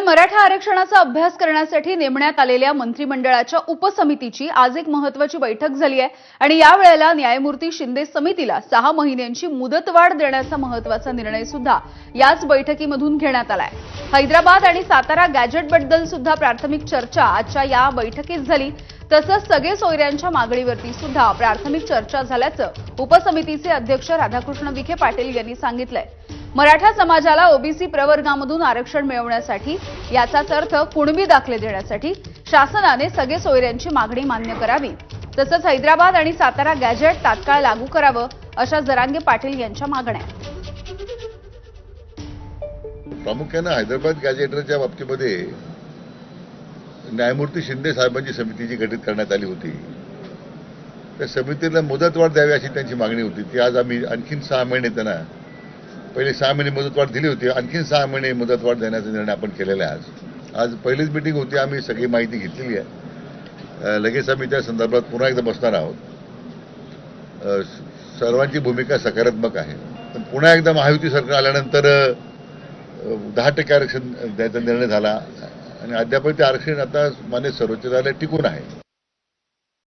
मराठा आरक्षणाचा अभ्यास करण्यासाठी नेमण्यात आलेल्या मंत्रिमंडळाच्या उपसमितीची आज एक महत्त्वाची बैठक झाली आहे आणि या वेळेला न्यायमूर्ती शिंदे समितीला 6 महिन्यांची मुदतवाढ देण्याचा महत्त्वाचा निर्णय सुद्धा याच बैठकीमधून घेण्यात आलाय। हैदराबाद आणि सातारा गॅजेटबद्दल सुद्धा प्राथमिक चर्चा आजच्या या बैठकीत झाली। तसंच सगळे सोयऱ्यांच्या मागणीवरती सुद्धा प्राथमिक चर्चा झाल्याचं उपसमितीचे अध्यक्ष राधाकृष्ण विखे पाटील यांनी सांगितलंय। मराठा समाजाला ओबीसी प्रवर्गामधून आरक्षण मिळवण्यासाठी याचाच अर्थ कुणबी दाखले देण्यासाठी शासनाने सगळे सोयऱ्यांची मागणी मान्य करावी। तसंच हैदराबाद आणि सातारा गॅजेट तात्काळ लागू करावं अशा जरांगे पाटील यांच्या मागण्या। प्रामुख्याने हैदराबाद गॅजेटच्या बाबतीमध्ये न्यायमूर्ती शिंदे साहेबांची समिती जी गठीत करण्यात आली होती त्या समितीला मुदतवाढ द्यावी अशी त्यांची मागणी होती। ती आज आम्ही आणखीन 6 महिने त्यांना पहिले 6 महिने मुदतवाढ दिली होती, आणखीन 6 महिने मुदतवाढ देण्याचा निर्णय आपण केलेला आहे। आज पहिलीच मीटिंग होती, आम्ही सगळी माहिती घेतलेली आहे। लगेच आम्ही त्या संदर्भात पुन्हा एकदा बसणार आहोत। सर्वांची भूमिका सकारात्मक आहे, पण पुन्हा एकदा महायुती सरकार आल्यानंतर 10% आरक्षण द्यायचा निर्णय झाला आणि अद्याप ते आरक्षण आता मान्य सर्वोच्च न्यायालयात टिकून आहे।